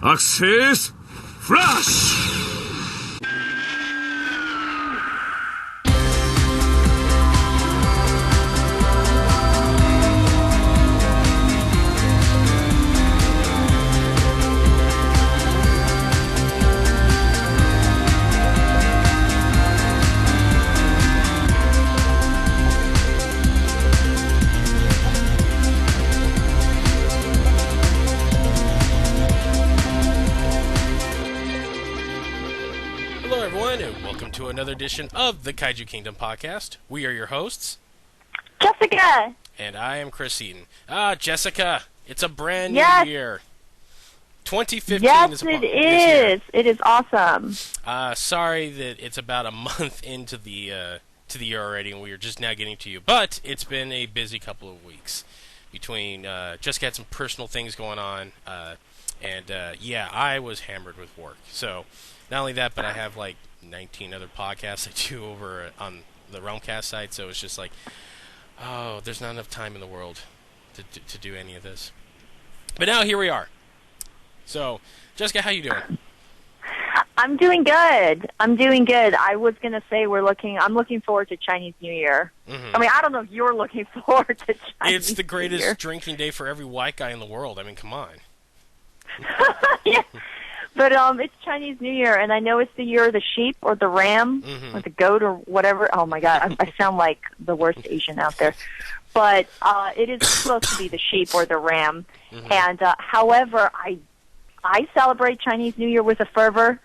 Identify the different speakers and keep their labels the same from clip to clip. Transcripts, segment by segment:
Speaker 1: Access Flash!
Speaker 2: Another edition of the Kaiju Kingdom podcast. We are your hosts,
Speaker 3: Jessica,
Speaker 2: and I am Chris Eaton. Jessica, it's a brand new year. 2015
Speaker 3: yes,
Speaker 2: is
Speaker 3: it is. It is awesome.
Speaker 2: Sorry that it's about a month into the year already, and we are just now getting to you. But it's been a busy couple of weeks. Between Jessica had some personal things going on, and I was hammered with work. So not only that, but I have like 19 other podcasts I do over on the Realmcast site, so it's just like, oh, there's not enough time in the world to do any of this. But now here we are. So, Jessica, how you doing?
Speaker 3: I'm doing good. I was gonna say I'm looking forward to Chinese New Year.
Speaker 2: Mm-hmm.
Speaker 3: I mean, I don't know if you're looking forward to Chinese New Year.
Speaker 2: It's the greatest drinking day for every white guy in the world. I mean, come on.
Speaker 3: Yeah. But it's Chinese New Year, and I know it's the year of the sheep or the ram or the goat or whatever. Oh, my God. I sound like the worst Asian out there. But it is supposed to be the sheep or the ram. Mm-hmm. And, however, I celebrate Chinese New Year with a fervor,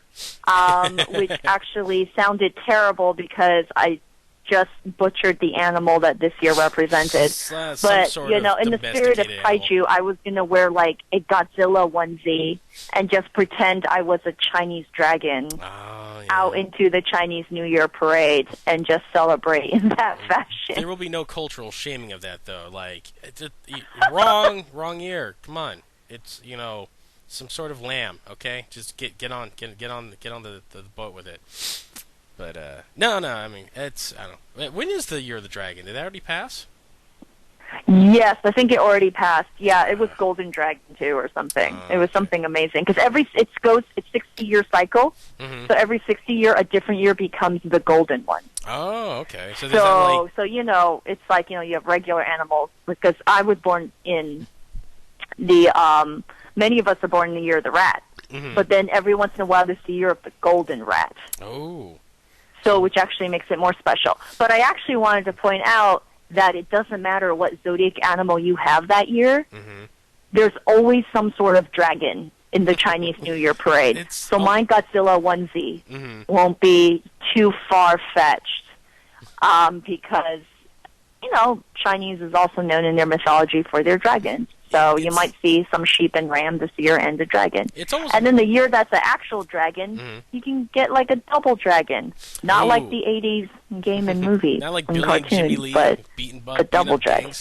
Speaker 3: which actually sounded terrible because I just butchered the animal that this year represented. But, in the spirit of Kaiju, I was going to wear, like, a Godzilla onesie and just pretend I was a Chinese dragon out into the Chinese New Year parade and just celebrate in that fashion.
Speaker 2: There will be no cultural shaming of that, though. Like, wrong year. Come on. It's, some sort of lamb, okay? Just get on the boat with it. But, no, I mean, I don't know. When is the Year of the Dragon? Did that already pass?
Speaker 3: Yes, I think it already passed. Yeah, it was Golden Dragon, too, or something. It was something amazing. Because it's 60-year cycle, so every 60 year, a different year becomes the golden one.
Speaker 2: Oh, okay. So
Speaker 3: it's like, you have regular animals, because I was born in the, many of us are born in the Year of the Rat. Mm-hmm. But then every once in a while, there's the Year of the Golden Rat.
Speaker 2: Oh.
Speaker 3: So, which actually makes it more special. But I actually wanted to point out that it doesn't matter what zodiac animal you have that year. Mm-hmm. There's always some sort of dragon in the Chinese New Year parade. My Godzilla onesie won't be too far-fetched because, Chinese is also known in their mythology for their dragons. So you might see some sheep and ram this year and a dragon. And then the year that's an actual dragon, you can get like a double dragon. Not like the 80s game and movie.
Speaker 2: Not like
Speaker 3: and
Speaker 2: Billy
Speaker 3: cartoons,
Speaker 2: and Jimmy Lee
Speaker 3: but
Speaker 2: beating
Speaker 3: a double dragon.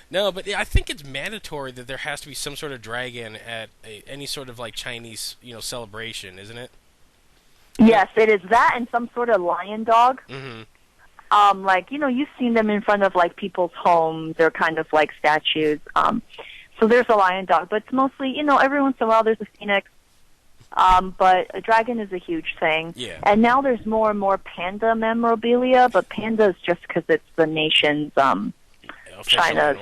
Speaker 2: No, but I think it's mandatory that there has to be some sort of dragon at any sort of like Chinese, celebration, isn't it?
Speaker 3: Yes, it is that and some sort of lion dog.
Speaker 2: Mm-hmm.
Speaker 3: You've seen them in front of, like, people's homes. They're kind of like statues. So there's a lion dog. But it's mostly, every once in a while there's a phoenix. But a dragon is a huge thing.
Speaker 2: Yeah.
Speaker 3: And now there's more and more panda memorabilia, but panda is just because it's the nation's, China's,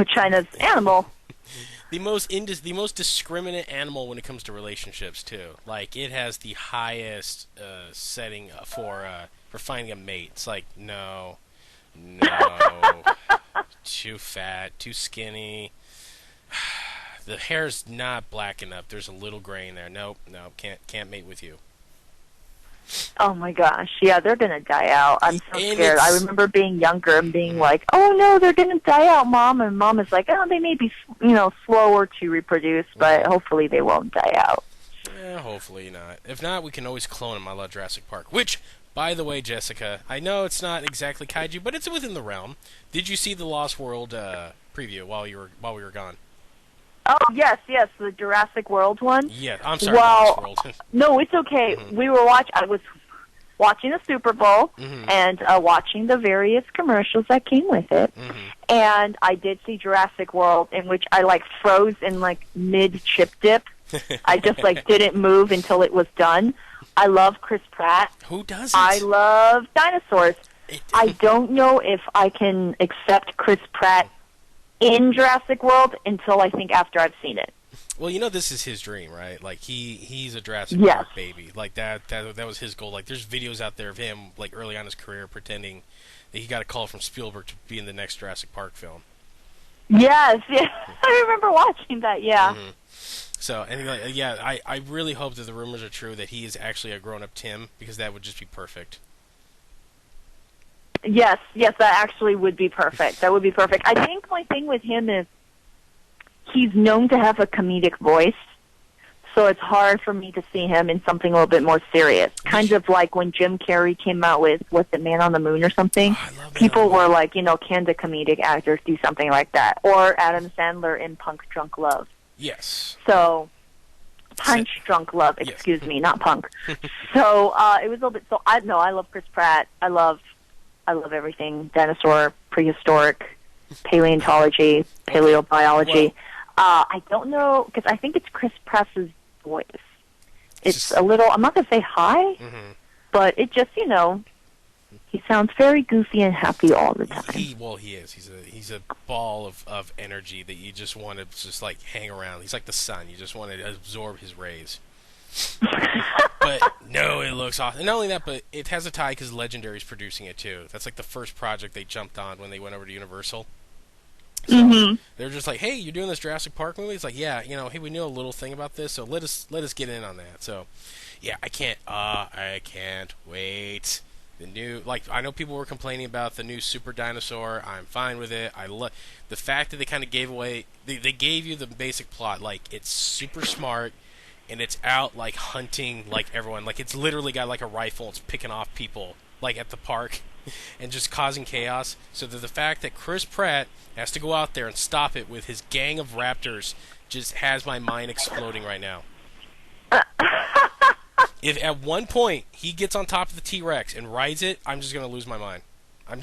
Speaker 3: China's animal.
Speaker 2: The most discriminate animal when it comes to relationships, too. Like, it has the highest setting for finding a mate. It's like, no, too fat, too skinny. The hair's not black enough. There's a little gray in there. Nope, can't mate with you.
Speaker 3: Oh my gosh, yeah, they're gonna die out. I'm so scared. I remember being younger and being like, "Oh no, they're gonna die out, Mom." And Mom is like, "Oh, they may be, slower to reproduce, but hopefully they won't die out."
Speaker 2: Yeah, hopefully not. If not, we can always clone them. I love Jurassic Park. Which, by the way, Jessica, I know it's not exactly kaiju, but it's within the realm. Did you see the Lost World preview while we were gone?
Speaker 3: Oh, yes, the Jurassic World one.
Speaker 2: Yeah, I'm sorry, Lost World.
Speaker 3: No, it's okay. We were watching. watching the Super Bowl and watching the various commercials that came with it. And I did see Jurassic World, in which I like froze in like mid chip dip. I just like didn't move until it was done. I love Chris Pratt.
Speaker 2: Who doesn't?
Speaker 3: I love dinosaurs. I don't know if I can accept Chris Pratt in Jurassic World until I think after I've seen it.
Speaker 2: Well, you know this is his dream, right? Like he's a Jurassic Park baby. Like that was his goal. Like there's videos out there of him like early on in his career pretending that he got a call from Spielberg to be in the next Jurassic Park film.
Speaker 3: Yes, yeah. I remember watching that, yeah.
Speaker 2: So, and I really hope that the rumors are true that he is actually a grown-up Tim, because that would just be perfect.
Speaker 3: Yes, that actually would be perfect. That would be perfect. I think my thing with him is he's known to have a comedic voice, so it's hard for me to see him in something a little bit more serious. Kind of like when Jim Carrey came out with, what's it, Man on the Moon or something? Oh, people were like, can the comedic actors do something like that? Or Adam Sandler in Punch Drunk Love.
Speaker 2: Yes.
Speaker 3: So, Punch Drunk Love, excuse me, not Punk. So, it was a little bit, I love Chris Pratt. I love everything, dinosaur, prehistoric, paleontology, paleobiology. I don't know, because I think it's Chris Pratt's voice. It's a little, I'm not going to say high, but it just, he sounds very goofy and happy all the time.
Speaker 2: He is. He's a ball of energy that you just want to just, like, hang around. He's like the sun. You just want to absorb his rays. But, no, it looks awesome. And not only that, but it has a tie because Legendary's producing it, too. That's, like, the first project they jumped on when they went over to Universal. So they're just like, hey, you're doing this Jurassic Park movie? It's like, yeah, hey, we knew a little thing about this, so let us get in on that. So, yeah, I can't wait. The new, like, I know people were complaining about the new Super Dinosaur. I'm fine with it. I love the fact that they kind of gave away, they gave you the basic plot. Like, it's super smart, and it's out, like, hunting, like, everyone. Like, it's literally got, like, a rifle. It's picking off people, like, at the park and just causing chaos. So the fact that Chris Pratt has to go out there and stop it with his gang of raptors just has my mind exploding right now. If at one point he gets on top of the T-Rex and rides it, I'm just gonna lose my mind. I'm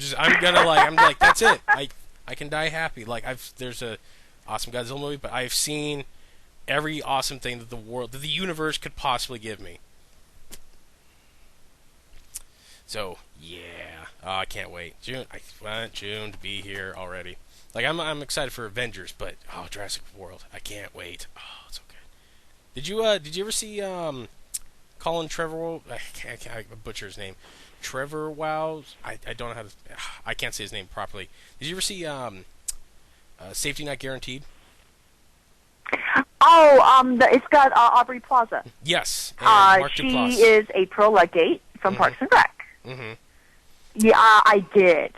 Speaker 2: like, that's it. I can die happy. Like, there's a awesome Godzilla movie, but I've seen every awesome thing that the universe could possibly give me. So yeah, I can't wait. June, I want June to be here already. Like, I'm excited for Avengers, but Jurassic World, I can't wait. Oh, it's so good. Did you ever see Colin Trevor? I butcher his name. Trevor Wows. I don't know how to. I can't say his name properly. Did you ever see Safety Not Guaranteed?
Speaker 3: It's got Aubrey Plaza.
Speaker 2: Yes. And Mark
Speaker 3: she
Speaker 2: Duplass.
Speaker 3: is April Ludgate from Parks and Rec. Yeah, I did.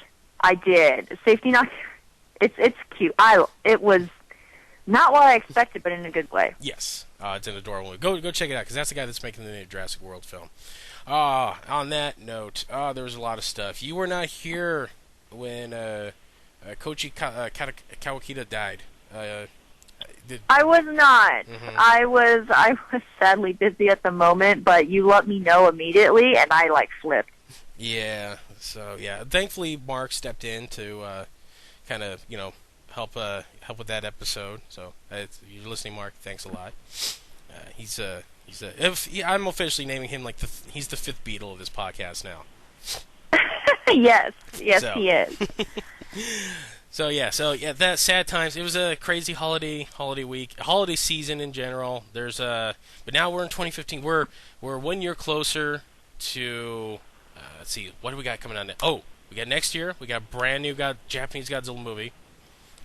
Speaker 3: Safety Not. It's cute. It was not what I expected, but in a good way.
Speaker 2: Yes, it's an adorable movie. Go check it out, because that's the guy that's making the new Jurassic World film. On that note, there was a lot of stuff. You were not here when Koichi Kawakita died.
Speaker 3: I was not. I was sadly busy at the moment, but you let me know immediately, and I flipped.
Speaker 2: Yeah. So yeah, thankfully Mark stepped in to kind of help with that episode. So if you're listening, Mark, thanks a lot. I'm officially naming him he's the fifth Beatle of this podcast now.
Speaker 3: yes, he is.
Speaker 2: So yeah, that sad times. It was a crazy holiday week, holiday season in general. But now we're in 2015. We're 1 year closer to. Let's see, what do we got coming on now? Oh, we got next year. We got a brand new Japanese Godzilla movie,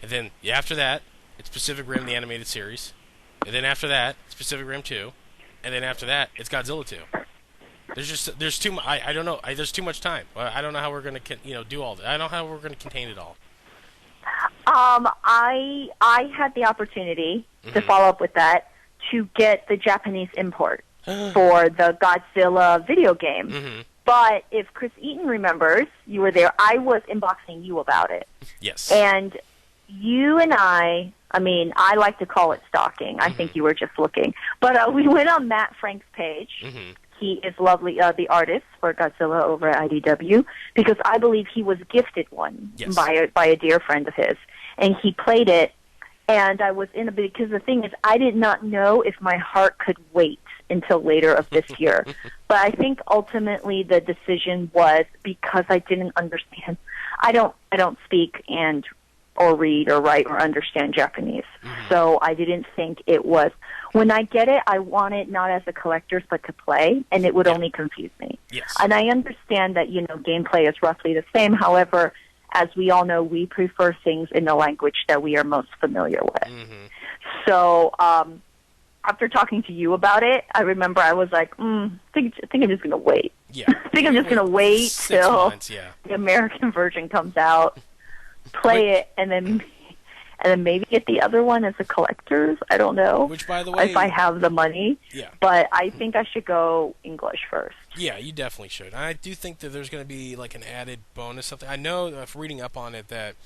Speaker 2: and then after that, it's Pacific Rim the animated series, and then after that, it's Pacific Rim 2, and then after that, it's Godzilla 2. There's too much. I don't know. There's too much time. I don't know how we're gonna do all that. I don't know how we're gonna contain it all.
Speaker 3: I had the opportunity to follow up with that to get the Japanese import for the Godzilla video game. But if Chris Eaton remembers, you were there, I was inboxing you about it.
Speaker 2: Yes.
Speaker 3: And you and I like to call it stalking. I think you were just looking. But we went on Matt Frank's page, he is lovely, the artist for Godzilla over at IDW, because I believe he was gifted one by a dear friend of his, and he played it, and I was in a bit, because the thing is, I did not know if my heart could wait until later of this year. But I think ultimately the decision was because I didn't understand. I don't speak or read or write or understand Japanese. So I didn't think it was. When I get it, I want it not as a collector's but to play, and it would only confuse me.
Speaker 2: Yes.
Speaker 3: And I understand that, gameplay is roughly the same. However, as we all know, we prefer things in the language that we are most familiar with. So after talking to you about it, I remember I was like, I think I'm just going to wait.
Speaker 2: Yeah.
Speaker 3: I think I'm just going to wait till the American version comes out, play it, and then maybe get the other one as a collector's. I don't know.
Speaker 2: Which, by the way,
Speaker 3: if I have the money.
Speaker 2: Yeah.
Speaker 3: But I think I should go English first.
Speaker 2: Yeah, you definitely should. I do think that there's going to be like an added bonus something. I know from reading up on it that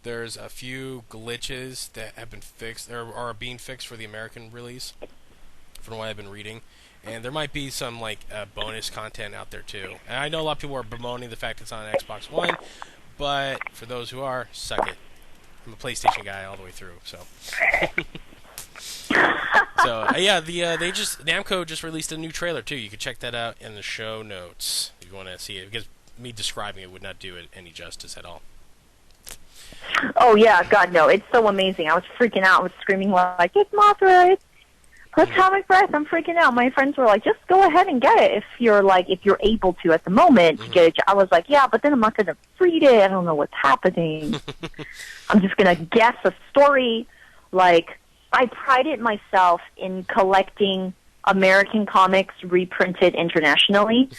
Speaker 2: there's a few glitches that have been fixed or are being fixed for the American release, from what I've been reading. And there might be some like bonus content out there too. And I know a lot of people are bemoaning the fact it's on Xbox One, but for those who are, suck it. I'm a PlayStation guy all the way through, so. Namco just released a new trailer too. You can check that out in the show notes if you want to see it, because me describing it would not do it any justice at all.
Speaker 3: Oh yeah, God no, it's so amazing. I was freaking out. I was screaming like, "It's Mothra! It's Comic Breath!" I'm freaking out. My friends were like, "Just go ahead and get it if you're able to at the moment to get it." I was like, "Yeah, but then I'm not going to read it. I don't know what's happening. I'm just going to guess a story." Like, I prided myself in collecting American comics reprinted internationally.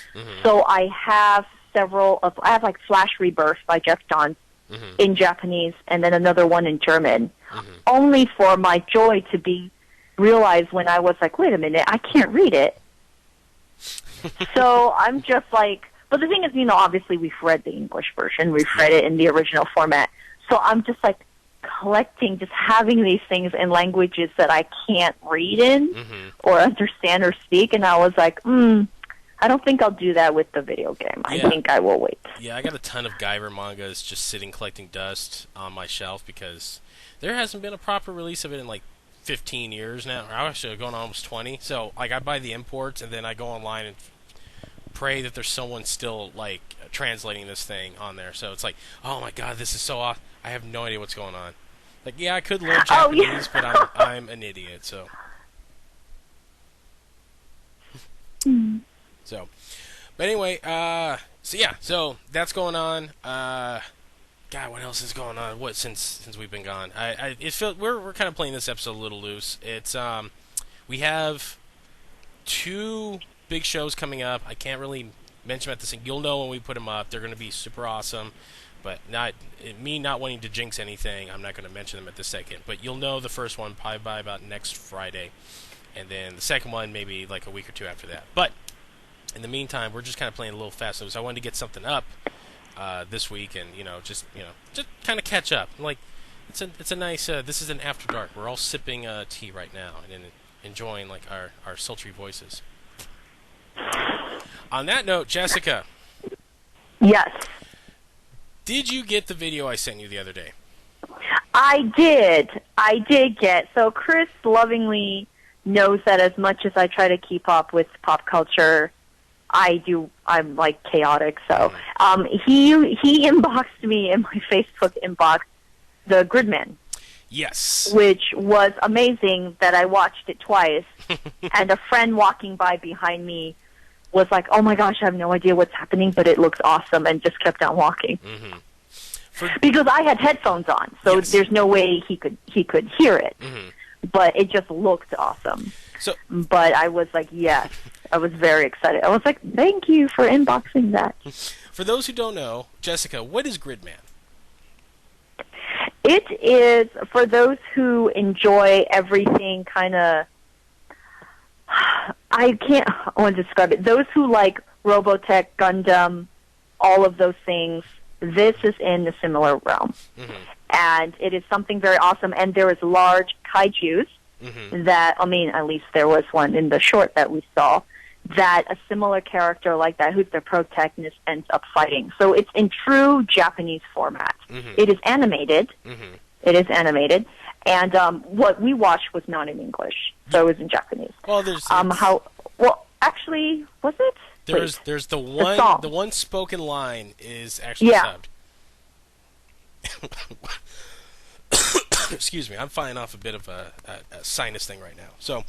Speaker 3: So I have like Flash Rebirth by Jeff Johns in Japanese, and then another one in German, only for my joy to be realized when I was like, wait a minute, I can't read it. So I'm just like, but the thing is, obviously we've read the English version, we've read it in the original format, so I'm just like collecting, just having these things in languages that I can't read in or understand or speak, and I was like, I don't think I'll do that with the video game. I think I will wait.
Speaker 2: Yeah, I got a ton of Guyver mangas just sitting collecting dust on my shelf because there hasn't been a proper release of it in like 15 years now. I actually going on almost 20. So like I buy the imports and then I go online and pray that there's someone still like translating this thing on there. So it's like, oh my god, this is so awesome. I have no idea what's going on. Like, yeah, I could learn Japanese, but I'm an idiot. So. So, but anyway, so that's going on. God, what else is going on? What since we've been gone? We're kind of playing this episode a little loose. It's we have 2 big shows coming up. I can't really mention them at this thing. You'll know when we put them up. They're going to be super awesome, but not wanting to jinx anything. I'm not going to mention them at this second. But you'll know the first one probably by about next Friday, and then the second one maybe like a week or 2 after that. But in the meantime, we're just kind of playing a little fast. So I wanted to get something up this week, and just kind of catch up. Like it's a nice. This is an after dark. We're all sipping tea right now and enjoying like our sultry voices. On that note, Jessica.
Speaker 3: Yes.
Speaker 2: Did you get the video I sent you the other day?
Speaker 3: I did get. So Chris lovingly knows that as much as I try to keep up with pop culture, I'm like chaotic. So he inboxed me in my Facebook inbox the Gridman.
Speaker 2: Yes.
Speaker 3: Which was amazing that I watched it twice. And a friend walking by behind me was like, "Oh my gosh, I have no idea what's happening, but it looks awesome," and just kept on walking. Because I had headphones on, so there's no way he could hear it. But it just looked awesome. But I was like, yes. I was very excited. I was like, thank you for inboxing that.
Speaker 2: For those who don't know, Jessica, what is Gridman?
Speaker 3: It is, for those who enjoy everything kind of, I want to describe it. Those who like Robotech, Gundam, all of those things, this is in the similar realm. And it is something very awesome. And there is large kaijus that, at least there was one in the short that we saw, that a similar character like that, who's the protagonist, ends up fighting. So it's in true Japanese format. It is animated. It is animated. And what we watched was not in English, so it was in Japanese.
Speaker 2: Well, there's
Speaker 3: actually, was it?
Speaker 2: There's the one spoken line is actually subbed. Excuse me, I'm fighting off a bit of a sinus thing right now. So,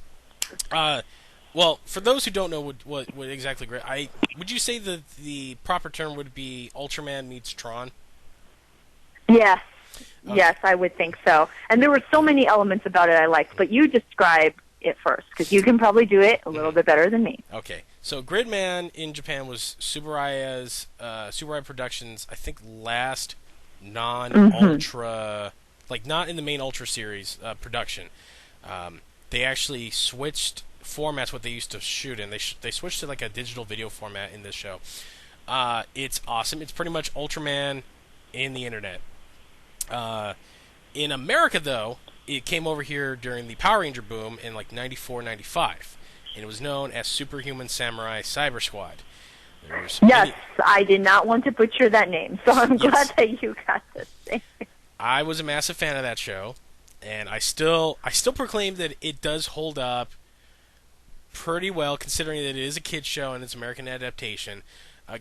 Speaker 2: well, for those who don't know what exactly, would you say that the proper term would be Ultraman meets Tron?
Speaker 3: Yes.
Speaker 2: Okay.
Speaker 3: Yes, I would think so. And there were so many elements about it I liked, but you describe it first, because you can probably do it a little bit better than me.
Speaker 2: Okay. So Gridman in Japan was Tsuburaya Productions, I think, last non-Ultra, like not in the main Ultra series production. They actually switched formats, what they used to shoot in. They switched to like a digital video format in this show. It's awesome. It's pretty much Ultraman in the internet. In America, though, it came over here during the Power Ranger boom in like 94, 95. And it was known as Superhuman Samurai Syber-Squad.
Speaker 3: Yes, I did not want to butcher that name, so I'm glad that you got this thing.
Speaker 2: I was a massive fan of that show, and I still proclaim that it does hold up pretty well, considering that it is a kid's show and it's American adaptation.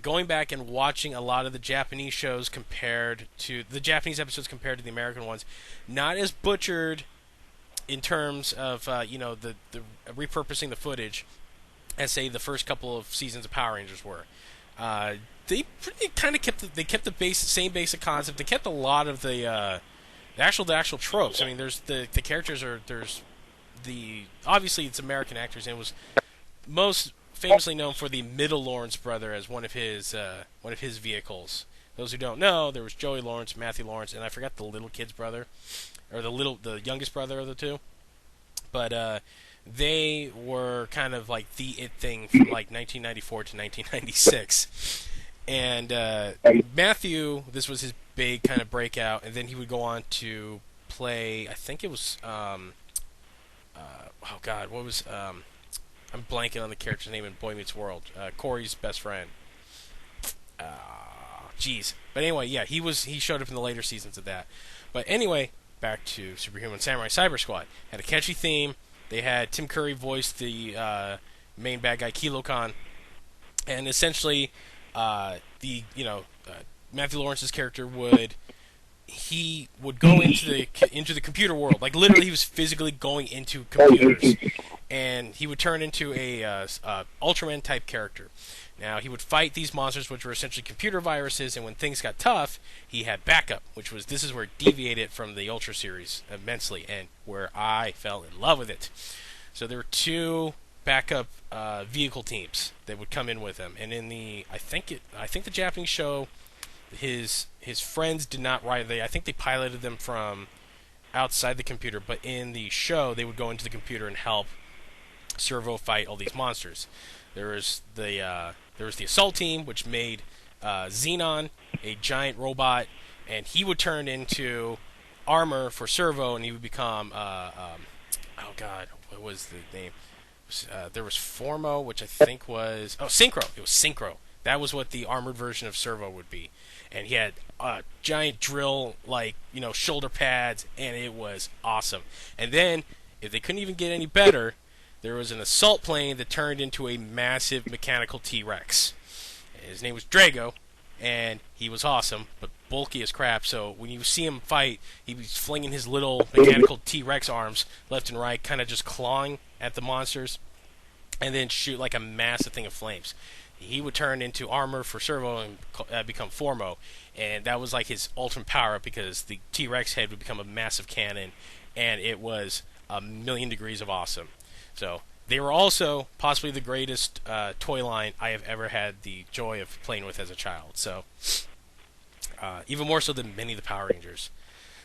Speaker 2: Going back and watching a lot of the Japanese shows compared to the Japanese episodes compared to the American ones, not as butchered in terms of the repurposing the footage as say the first couple of seasons of Power Rangers were. They kind of kept the same basic concept. They kept a lot of the actual tropes. I mean, there's the characters obviously it's American actors, and it was most famously known for the Middle Lawrence brother as one of his vehicles. Those who don't know, there was Joey Lawrence, Matthew Lawrence, and I forgot the little kid's brother, or the youngest brother of the two. But they were kind of like the it thing from like 1994 to 1996. And Matthew, this was his big kind of breakout, and then he would go on to play, I think it was, I'm blanking on the character's name in Boy Meets World. Corey's best friend. Jeez. But anyway, yeah, he showed up in the later seasons of that. But anyway, back to Superhuman Samurai Syber-Squad. Had a catchy theme. They had Tim Curry voice the main bad guy, Kilo Khan. And essentially, Matthew Lawrence's character would go into the computer world. Like literally, he was physically going into computers, and he would turn into a Ultraman type character. Now he would fight these monsters, which were essentially computer viruses, and when things got tough, he had backup, this is where it deviated from the Ultra series immensely, and where I fell in love with it. So there were two backup vehicle teams that would come in with him, and in the I think the Japanese show, his friends did not ride. I think they piloted them from outside the computer, but in the show they would go into the computer and help Servo fight all these monsters. There was the assault team, which made Xenon, a giant robot, and he would turn into armor for Servo, and he would become what was the name? There was Formo, which I think was Synchro. It was Synchro. That was what the armored version of Servo would be. And he had giant drill, shoulder pads, and it was awesome. And then, if they couldn't even get any better, there was an assault plane that turned into a massive mechanical T-Rex. His name was Drago, and he was awesome, but bulky as crap. So when you see him fight, he was flinging his little mechanical T-Rex arms left and right, kind of just clawing at the monsters, and then shoot like a massive thing of flames. He would turn into armor for Servo and become Formo, and that was like his ultimate power-up, because the T-Rex head would become a massive cannon, and it was 1,000,000 degrees of awesome. So they were also possibly the greatest toy line I have ever had the joy of playing with as a child. So even more so than many of the Power Rangers.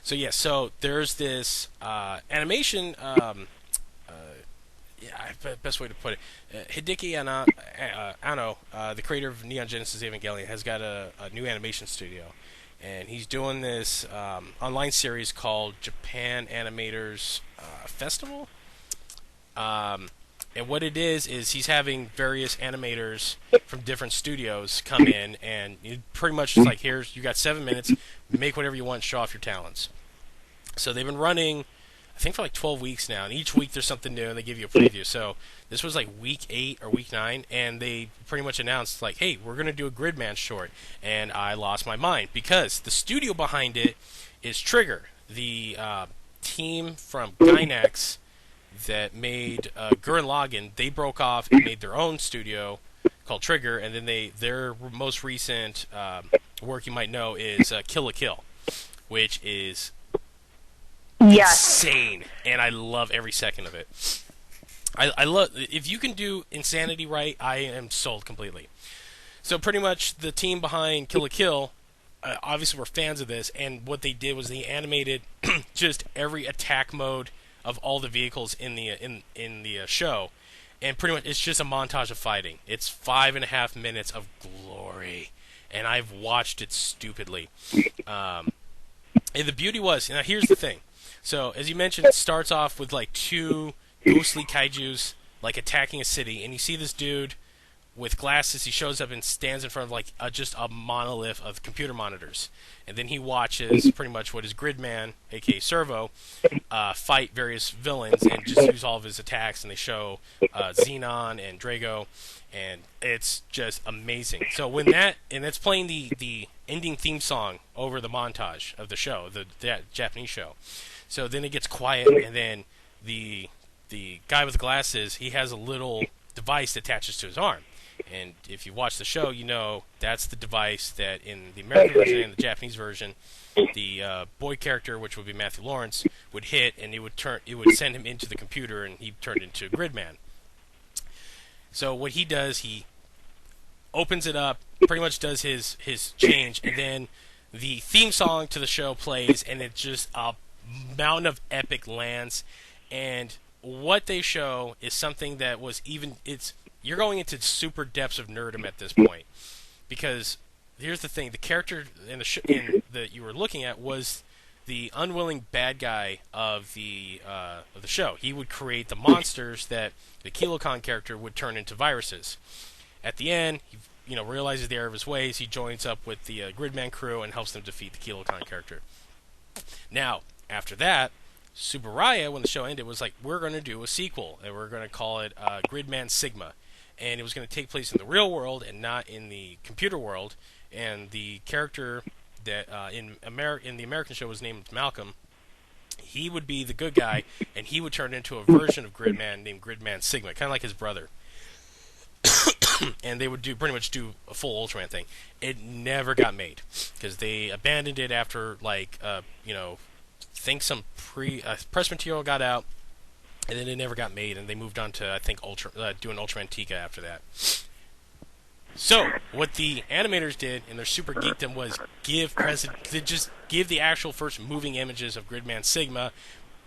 Speaker 2: So yeah, so there's this animation. Best way to put it. Hideki Anno, the creator of Neon Genesis Evangelion, has got a new animation studio, and he's doing this online series called Japan Animators Festival. And what it is he's having various animators from different studios come in, and pretty much it's like, here's, you got 7 minutes, make whatever you want, show off your talents. So they've been running, I think, for like 12 weeks now, and each week there's something new, and they give you a preview. So this was like week 8 or week 9, and they pretty much announced, like, hey, we're going to do a Gridman short. And I lost my mind, because the studio behind it is Trigger, the team from Gainax that made Gurren Lagann. They broke off and made their own studio called Trigger, and then their most recent work you might know is Kill la Kill, which is insane, and I love every second of it. I love, if you can do insanity right, I am sold completely. So pretty much the team behind Kill la Kill obviously were fans of this, and what they did was they animated just every attack mode of all the vehicles in the show, and pretty much it's just a montage of fighting. It's 5.5 minutes of glory, and I've watched it stupidly. And the beauty was, now here's the thing. So as you mentioned, it starts off with like 2 ghostly kaijus like attacking a city, and you see this dude with glasses. He shows up and stands in front of like just a monolith of computer monitors, and then he watches pretty much what is Gridman, aka Servo, fight various villains and just use all of his attacks, and they show Xenon and Drago, and it's just amazing. So when that, and it's playing the ending theme song over the montage of the show, the Japanese show. So then it gets quiet, and then the guy with the glasses, he has a little device that attaches to his arm. And if you watch the show, you know that's the device that in the American version and the Japanese version, the boy character, which would be Matthew Lawrence, would hit, and it would send him into the computer, and he turned into Gridman. So what he does, he opens it up, pretty much does his change, and then the theme song to the show plays, and it's just a mountain of epic lands. And what they show is something that was you're going into super depths of nerdom at this point, because here's the thing: the character that you were looking at was the unwilling bad guy of the show. He would create the monsters that the Kilocon character would turn into viruses. At the end, he realizes the error of his ways. He joins up with the Gridman crew and helps them defeat the Kilocon character. Now, after that, Subaraya, when the show ended, was like, we're going to do a sequel, and we're going to call it Gridman Sigma. And it was going to take place in the real world and not in the computer world. And the character that in the American show was named Malcolm. He would be the good guy, and he would turn into a version of Gridman named Gridman Sigma, kind of like his brother. And they would pretty much do a full Ultraman thing. It never got made, because they abandoned it after, think some press material got out, and then it never got made, and they moved on to, I think, doing Ultraman Tika after that. So, what the animators did, and their super geekdom, was give the actual first moving images of Gridman Sigma,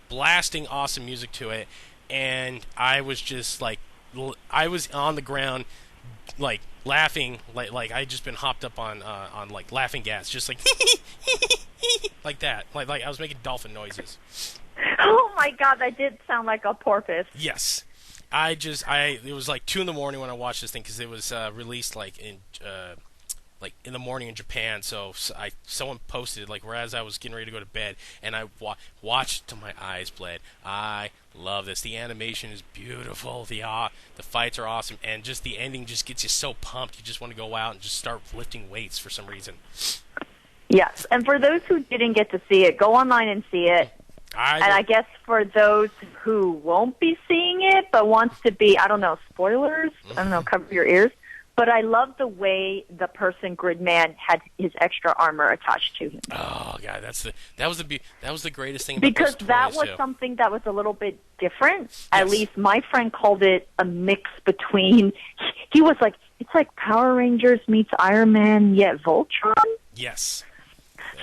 Speaker 2: blasting awesome music to it, and I was just like, I was on the ground, like, laughing, like I'd just been hopped up on like laughing gas, just like like that, like I was making dolphin noises.
Speaker 3: Oh my god, that did sound like a porpoise.
Speaker 2: Yes, it was like 2 a.m. when I watched this thing, because it was released in the morning in Japan. So someone posted it whereas I was getting ready to go to bed, and I watched till my eyes bled. I love this. The animation is beautiful. The fights are awesome, and just the ending just gets you so pumped. You just want to go out and just start lifting weights for some reason. Yes,
Speaker 3: and for those who didn't get to see it, go online and see it. I guess for those who won't be seeing it but wants to be, I don't know, spoilers? I don't know, cover your ears. But I love the way the person Gridman had his extra armor attached to him.
Speaker 2: Oh god, that was the greatest thing about
Speaker 3: because
Speaker 2: those
Speaker 3: that
Speaker 2: toys,
Speaker 3: was
Speaker 2: too.
Speaker 3: Something that was a little bit different.
Speaker 2: Yes.
Speaker 3: At least my friend called it a mix between. He was like, it's like Power Rangers meets Iron Man yet Voltron.
Speaker 2: Yes.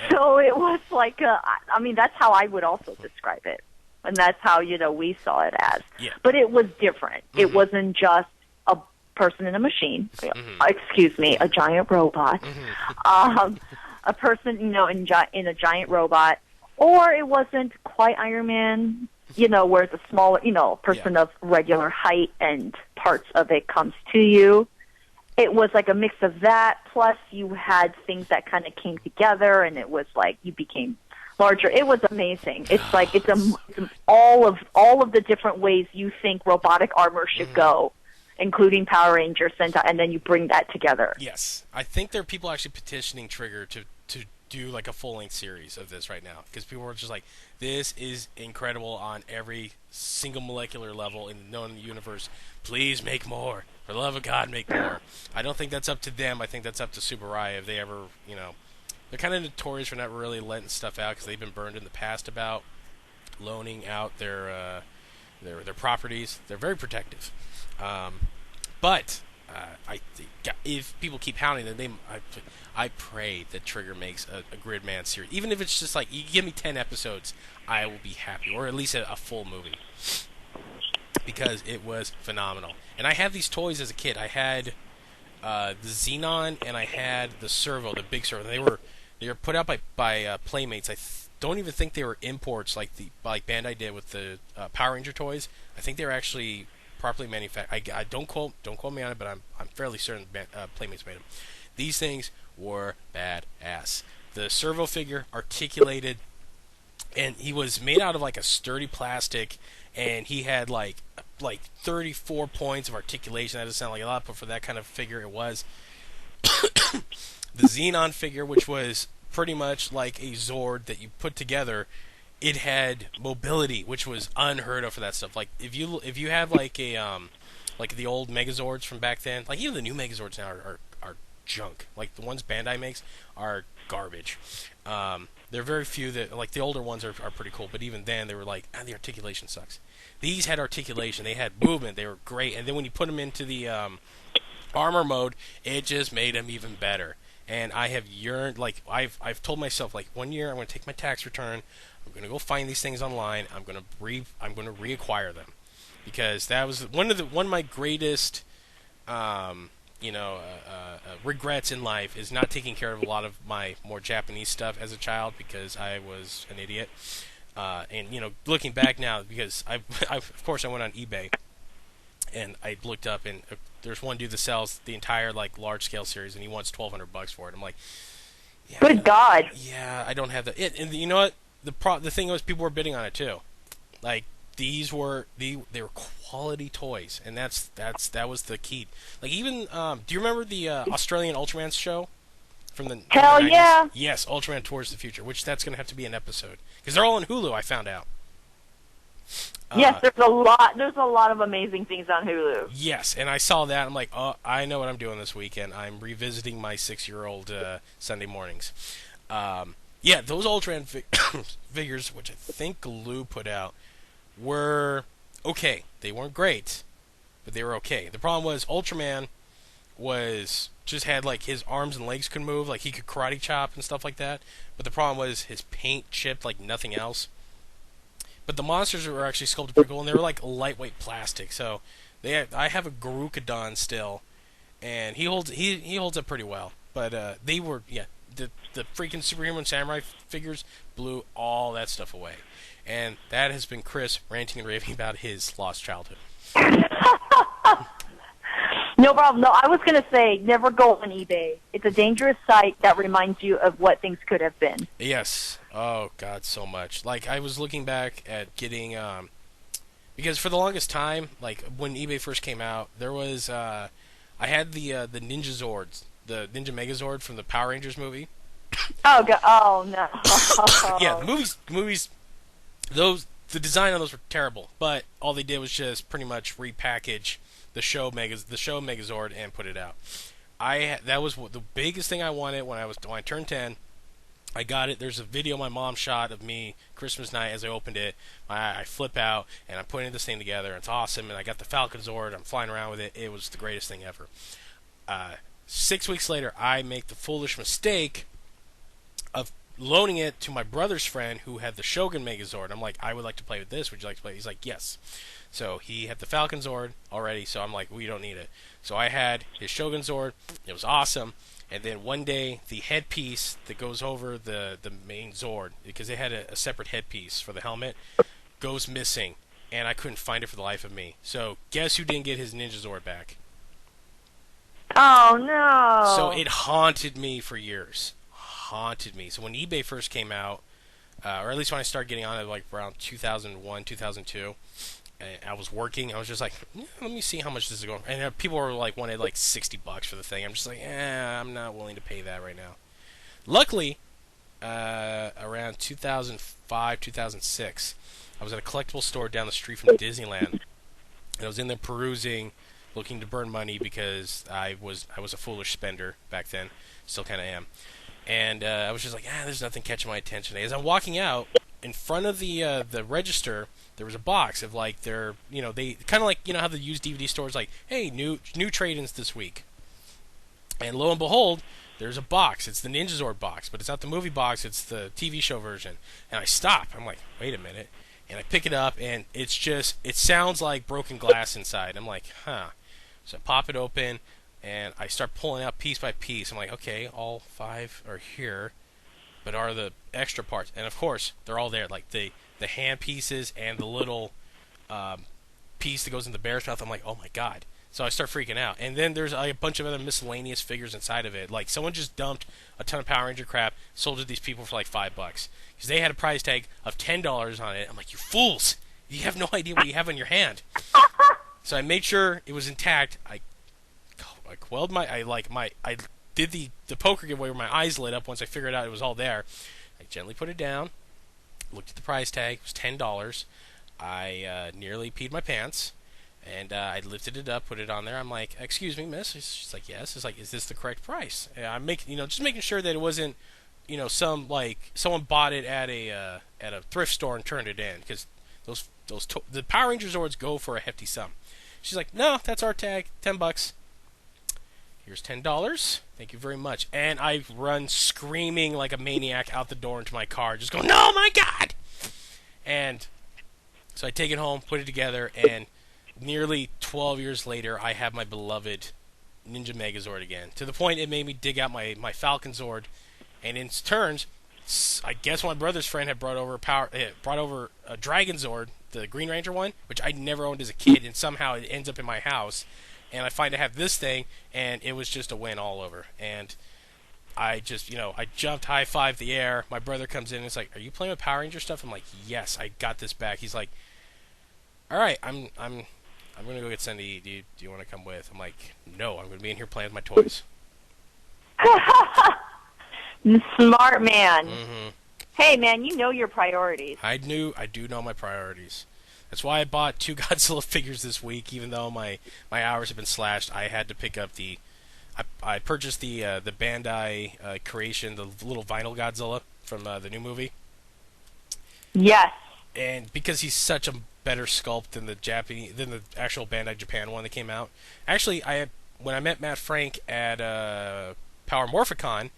Speaker 3: So it was like that's how I would also describe it, and that's how we saw it as.
Speaker 2: Yeah.
Speaker 3: But it was different.
Speaker 2: Mm-hmm.
Speaker 3: It wasn't just a person in a machine.
Speaker 2: Mm-hmm.
Speaker 3: Excuse me, a giant robot.
Speaker 2: Mm-hmm.
Speaker 3: A person, in a giant robot, or it wasn't quite Iron Man whereas a smaller, person of regular height and parts of it comes to you. It was like a mix of that, plus you had things that kind of came together, and it was like you became larger. It was amazing. It's like it's all of the different ways you think robotic armor should go, including Power Rangers, Sentai, and then you bring that together.
Speaker 2: Yes, I think there are people actually petitioning Trigger to do like a full-length series of this right now, because people are just like, this is incredible on every single molecular level in the known universe. Please make more. For the love of God, make more. I don't think that's up to them. I think that's up to Subaraya if they ever, they're kind of notorious for not really letting stuff out because they've been burned in the past about loaning out their properties. They're very protective. But I think if people keep hounding them, I pray that Trigger makes a Gridman series. Even if it's just like, you give me 10 episodes, I will be happy. Or at least a full movie. Because it was phenomenal. And I had these toys as a kid. I had the Xenon and I had the Servo, the big Servo. They were put out by Playmates. I don't even think they were imports like Bandai did with the Power Ranger toys. I think they were actually properly manufactured. I don't quote me on it, but I'm fairly certain Playmates made them. These things were badass. The Servo figure articulated, and he was made out of like a sturdy plastic, and he had like 34 points of articulation. That doesn't sound like a lot, but for that kind of figure, it was. The Xenon figure, which was pretty much like a Zord that you put together, it had mobility, which was unheard of for that stuff. Like if you have like a like the old Megazords from back then, like even the new Megazords now are junk. Like the ones Bandai makes are garbage. There are very few that, like the older ones are pretty cool, but even then they were like, the articulation sucks. These had articulation, they had movement, they were great, and then when you put them into the armor mode, it just made them even better. And I have yearned, like I've told myself, like, one year I'm going to take my tax return, I'm going to go find these things online, I'm going to reacquire them, because that was one of my greatest regrets in life is not taking care of a lot of my more Japanese stuff as a child, because I was an idiot. And looking back now, because I of course I went on eBay and I looked up, and there's one dude that sells the entire like large scale series, and he wants $1,200 for it. I'm like, yeah,
Speaker 3: good God.
Speaker 2: Yeah, I don't have that. And you know what? The thing was, people were bidding on it too. Like, they were quality toys, and that was the key. Like, even do you remember the Australian Ultraman show from the
Speaker 3: Hell
Speaker 2: 90s?
Speaker 3: Yeah.
Speaker 2: Yes, Ultraman Towards the Future, which that's going to have to be an episode, because they're all on Hulu, I found out.
Speaker 3: Yes, there's a lot of amazing things on Hulu.
Speaker 2: Yes, and I saw that. I'm like, oh, I know what I'm doing this weekend. I'm revisiting my 6-year-old Sunday mornings. Yeah, those Ultraman figures, which I think Galoo put out, were okay. They weren't great, but they were okay. The problem was Ultraman just had like his arms and legs could move, like he could karate chop and stuff like that. But the problem was his paint chipped like nothing else. But the monsters were actually sculpted pretty cool, and they were like lightweight plastic. So I have a Garukadon still, and he holds up pretty well. But they were, yeah, the freaking Superhuman Samurai figures blew all that stuff away. And that has been Chris ranting and raving about his lost childhood.
Speaker 3: No problem. No, I was going to say, never go on eBay. It's a dangerous site that reminds you of what things could have been.
Speaker 2: Yes. Oh, God, so much. Like, I was looking back at getting, because for the longest time, like, when eBay first came out, there was, I had the Ninja Zords, the Ninja Megazord from the Power Rangers movie.
Speaker 3: Oh, God. Oh, no.
Speaker 2: Yeah, the movies, the design on those were terrible, but all they did was just pretty much repackage the show Megazord and put it out. That was the biggest thing I wanted when I turned 10. I got it. There's a video my mom shot of me Christmas night as I opened it. I flip out and I'm putting this thing together. It's awesome, and I got the Falcon Zord. I'm flying around with it. It was the greatest thing ever. 6 weeks later, I make the foolish mistake of loaning it to my brother's friend who had the Shogun Megazord. I'm like, I would like to play with this. Would you like to play? He's like, yes. So he had the Falcon Zord already, so I'm like, we don't need it. So I had his Shogun Zord. It was awesome. And then one day, the headpiece that goes over the main Zord, because it had a separate headpiece for the helmet, goes missing, and I couldn't find it for the life of me. So guess who didn't get his Ninja Zord back?
Speaker 3: Oh, no.
Speaker 2: So it haunted me for years. Haunted me. So when eBay first came out, or at least when I started getting on it, like around 2001, 2002, I was working. I was just like, let me see how much this is going. And people were like, wanted like $60 for the thing. I'm just like, I'm not willing to pay that right now. Luckily, around 2005, 2006, I was at a collectible store down the street from Disneyland, and I was in there perusing, looking to burn money because I was a foolish spender back then, still kind of am, and I was just like, there's nothing catching my attention. As I'm walking out, in front of the register, there was a box of like they kind of like how the used DVD stores like, hey, new trade-ins this week, and lo and behold, there's a box. It's the Ninja Zord box, but it's not the movie box. It's the TV show version. And I stop. I'm like, wait a minute. And I pick it up, and it sounds like broken glass inside. I'm like, huh. So I pop it open, and I start pulling out piece by piece. I'm like, okay, all 5 are here, but are the extra parts? And of course, they're all there. Like the hand pieces and the little piece that goes in the bear's mouth. I'm like, oh my god. So I start freaking out. And then there's a bunch of other miscellaneous figures inside of it. Like, someone just dumped a ton of Power Ranger crap, sold it to these people for like $5. Because they had a price tag of $10 on it. I'm like, you fools! You have no idea what you have in your hand. So I made sure it was intact. I quelled I did the poker giveaway where my eyes lit up once I figured out it was all there. I gently put it down, looked at the price tag. It was $10. I nearly peed my pants. And I lifted it up, put it on there. I'm like, excuse me, miss. She's like, yes. It's like, is this the correct price? And I'm making, just making sure that it wasn't, some like someone bought it at a thrift store and turned it in, because the Power Ranger Zords go for a hefty sum. She's like, no, that's our tag, $10. Here's $10. Thank you very much. And I run screaming like a maniac out the door into my car, just going, no, my God! And so I take it home, put it together, and nearly 12 years later, I have my beloved Ninja Megazord again. To the point it made me dig out my Falcon Zord, and in turns, I guess my brother's friend had brought over a Dragon Zord, the Green Ranger one, which I never owned as a kid, and somehow it ends up in my house. And I find I have this thing, and it was just a win all over. And I just, I jumped, high-fived the air. My brother comes in and is like, "Are you playing with Power Ranger stuff?" I'm like, "Yes, I got this back." He's like, "All right, I'm gonna go get Cindy. Do you want to come with?" I'm like, "No, I'm gonna be in here playing with my toys."
Speaker 3: Smart man.
Speaker 2: Mm-hmm.
Speaker 3: Hey, man, you know your priorities.
Speaker 2: I do know my priorities. That's why I bought 2 Godzilla figures this week, even though my hours have been slashed. I had to pick up I purchased the Bandai creation, the little vinyl Godzilla from the new movie.
Speaker 3: Yes.
Speaker 2: And because he's such a better sculpt than the actual Bandai Japan one that came out. Actually, when I met Matt Frank at Power Morphicon,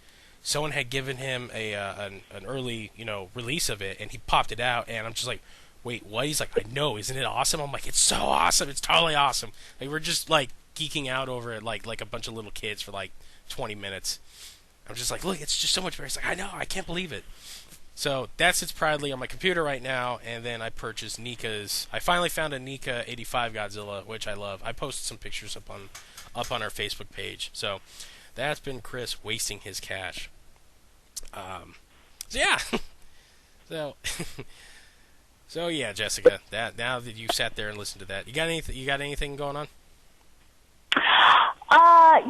Speaker 2: someone had given him an early release of it, and he popped it out, and I'm just like, wait, what? He's like, I know, isn't it awesome? I'm like, it's so awesome, it's totally awesome. Like, we're just like geeking out over it like a bunch of little kids for like 20 minutes. I'm just like, look, it's just so much better. He's like, I know, I can't believe it. So that sits proudly on my computer right now, and then I purchased Nika's. I finally found a Nika 85 Godzilla, which I love. I posted some pictures up on our Facebook page. So that's been Chris wasting his cash. So yeah, so yeah, Jessica. That now that you've sat there and listened to that, you got anything going on?
Speaker 3: I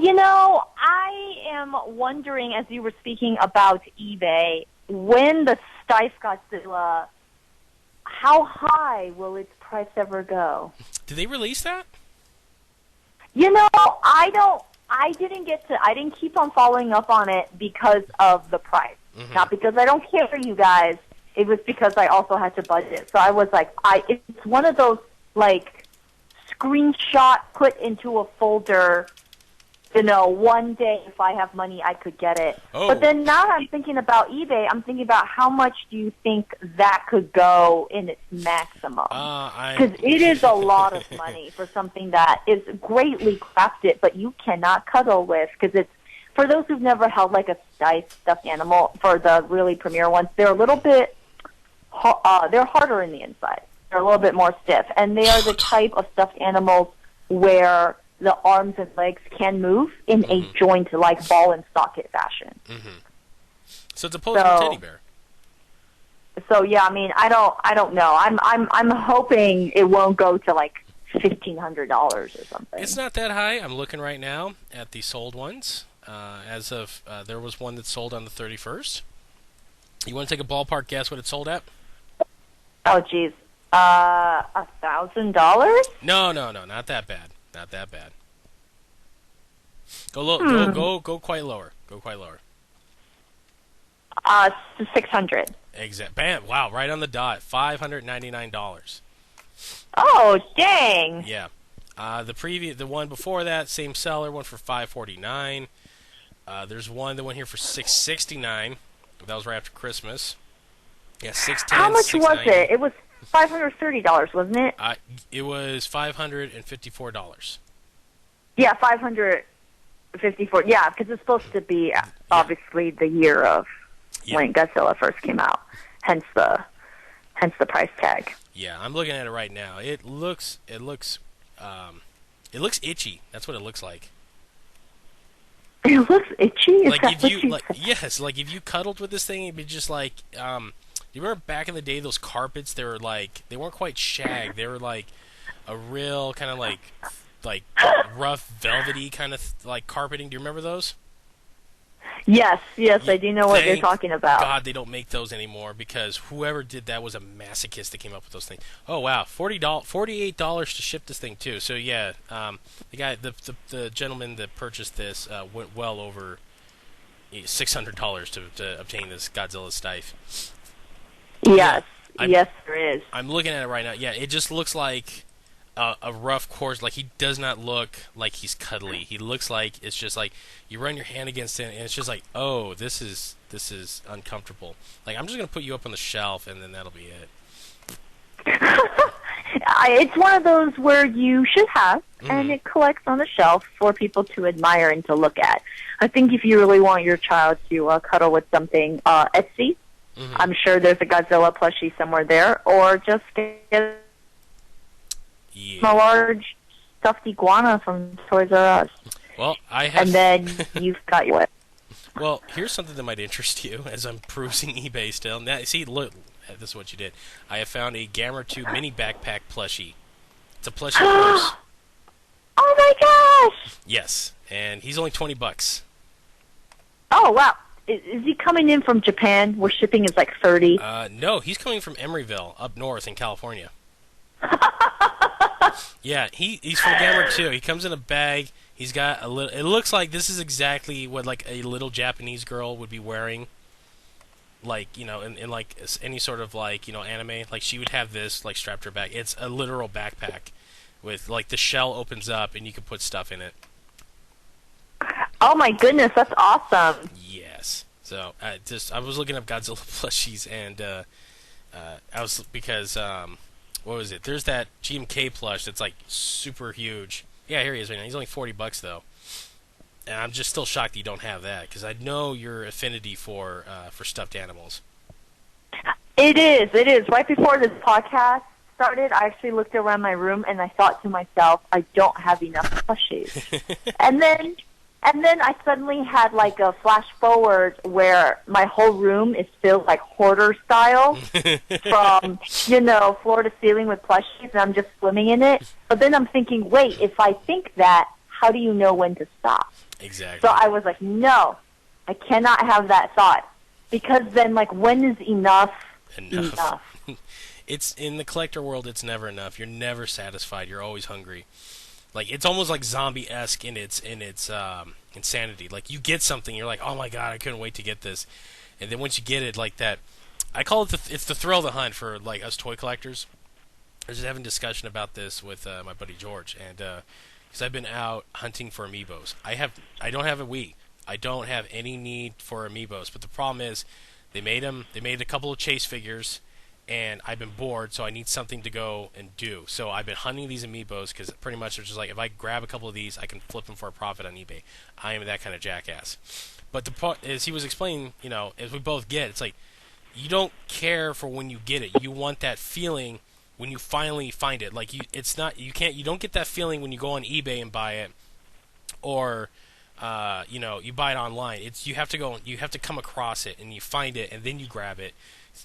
Speaker 3: am wondering, as you were speaking about eBay, when the Stife Godzilla, how high will its price ever go?
Speaker 2: Did they release that?
Speaker 3: I didn't keep on following up on it because of the price. Mm-hmm. Not because I don't care for you guys. It was because I also had to budget. So I was like, it's one of those, like, screenshot put into a folder, one day if I have money I could get it. Oh. But then now that I'm thinking about eBay, I'm thinking about how much do you think that could go in its maximum? Because it is a lot of money for something that is greatly crafted, but you cannot cuddle with, because it's, for those who've never held like a stuffed animal, for the really premier ones, they're a little bit, they're harder in the inside. a little bit more stiff, and they are the type of stuffed animals where the arms and legs can move in a joint-like ball and socket fashion.
Speaker 2: So it's opposed to a teddy bear.
Speaker 3: So yeah, I mean, I don't know. I'm hoping it won't go to like $1,500 or something.
Speaker 2: It's not that high. I'm looking right now at the sold ones. As of there was one that sold on the 31st. You want to take a ballpark guess what it sold at?
Speaker 3: Oh, geez. $1,000?
Speaker 2: No, not that bad. Not that bad. Go low. Go quite lower. Go quite lower.
Speaker 3: 600.
Speaker 2: Exact. Bam! Wow, right on the dot. $599.
Speaker 3: Oh, dang!
Speaker 2: Yeah. The one before that, same seller, one for $549. There's one that went here for $669. That was right after Christmas. Yeah, $610.
Speaker 3: How much was it? It was $530, wasn't it?
Speaker 2: It was $554.
Speaker 3: Yeah, $554. Yeah, because it's supposed to be obviously the year of when Godzilla first came out. Hence the price tag.
Speaker 2: Yeah, I'm looking at it right now. It looks itchy. That's what it looks like.
Speaker 3: It looks itchy.
Speaker 2: Like if you cuddled with this thing, it'd be just like. You remember back in the day, those carpets? They weren't quite shag. They were like a real kind of like rough velvety kind of like carpeting. Do you remember those?
Speaker 3: Yes, I do know what you're talking about.
Speaker 2: God, they don't make those anymore because whoever did that was a masochist that came up with those things. Oh wow, $48 to ship this thing too. So yeah, the gentleman that purchased this went well over $600 to obtain this Godzilla Stife.
Speaker 3: Yes, yes, there is.
Speaker 2: I'm looking at it right now. Yeah, it just looks like a rough course. Like, he does not look like he's cuddly. He looks like it's just like you run your hand against it, and it's just like, oh, this is uncomfortable. Like, I'm just gonna put you up on the shelf, and then that'll be it.
Speaker 3: It's one of those where you should have, and it collects on the shelf for people to admire and to look at. I think if you really want your child to cuddle with something, Etsy. I'm sure there's a Godzilla plushie somewhere there, or just get a large stuffed iguana from Toys R Us.
Speaker 2: Well, I have...
Speaker 3: And then you've got your...
Speaker 2: Well, here's something that might interest you as I'm perusing eBay still. Now, see, look, this is what you did. I have found a Gamma 2 mini backpack plushie. It's a plushie horse.
Speaker 3: Oh my gosh!
Speaker 2: Yes, and he's only $20.
Speaker 3: Oh, wow. Is he coming in from Japan, where shipping is like $30?
Speaker 2: No, he's coming from Emeryville, up north in California. Yeah, he's from Gamma 2. He comes in a bag. He's got a little... It looks like this is exactly what, like, a little Japanese girl would be wearing. Like, you know, in like, any sort of, like, you know, anime. Like, she would have this, like, strapped to her back. It's a literal backpack with, like, the shell opens up and you can put stuff in it.
Speaker 3: Oh my goodness, that's awesome.
Speaker 2: Yes. So I was looking up Godzilla plushies, and I was because what was it? There's that GMK plush that's like super huge. Yeah, here he is right now. He's only $40 though, and I'm just still shocked that you don't have that because I know your affinity for stuffed animals.
Speaker 3: It is. Right before this podcast started, I actually looked around my room and I thought to myself, I don't have enough plushies. And then I suddenly had like a flash forward where my whole room is filled like hoarder style from, you know, floor to ceiling with plushies, and I'm just swimming in it. But then I'm thinking, wait, if I think that, how do you know when to stop?
Speaker 2: Exactly.
Speaker 3: So I was like, no, I cannot have that thought. Because then, like, when is enough?
Speaker 2: It's in the collector world, it's never enough. You're never satisfied. You're always hungry. Like, it's almost like zombie-esque in its insanity. Like, you get something, you're like, oh my god, I couldn't wait to get this. And then once you get it, like that, I call it it's the thrill of the hunt for, like, us toy collectors. I was just having a discussion about this with my buddy George, and because I've been out hunting for amiibos. I don't have a Wii. I don't have any need for amiibos, but the problem is, they made a couple of chase figures, and I've been bored, so I need something to go and do. So I've been hunting these amiibos, because pretty much it's just like, if I grab a couple of these, I can flip them for a profit on eBay. I am that kind of jackass. But the part, as he was explaining, you know, as we both get, it's like, you don't care for when you get it. You want that feeling when you finally find it. Like you don't get that feeling when you go on eBay and buy it, or you buy it online. You have to come across it and you find it and then you grab it.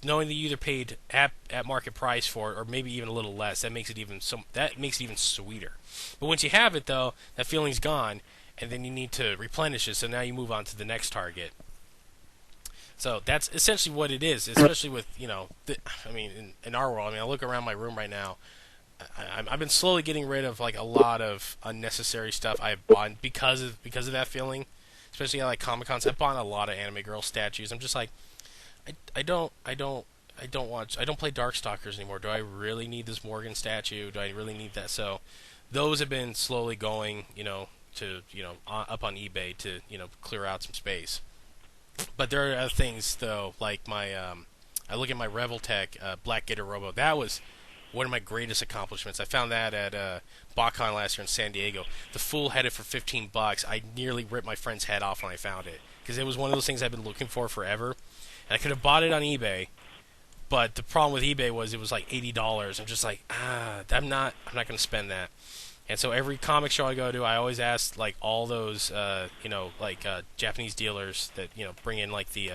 Speaker 2: Knowing that you either paid at market price for it or maybe even a little less, that makes it even sweeter. But once you have it though, that feeling's gone, and then you need to replenish it. So now you move on to the next target. So that's essentially what it is, especially with in our world. I mean, I look around my room right now. I've been slowly getting rid of like a lot of unnecessary stuff I've bought because of that feeling. Especially at like Comic-Cons, I bought a lot of anime girl statues. I'm just like, I don't play Darkstalkers anymore. Do I really need this Morgan statue? Do I really need that? So those have been slowly going, up on eBay to clear out some space. But there are other things though, like my I look at my Reveltech Black Gator Robo. That was one of my greatest accomplishments. I found that at BotCon last year in San Diego. The fool had it for $15. I nearly ripped my friend's head off when I found it because it was one of those things I've been looking for forever. And I could have bought it on eBay, but the problem with eBay was it was like $80. I'm just like, I'm not going to spend that. And so every comic show I go to, I always ask like all those Japanese dealers that bring in like the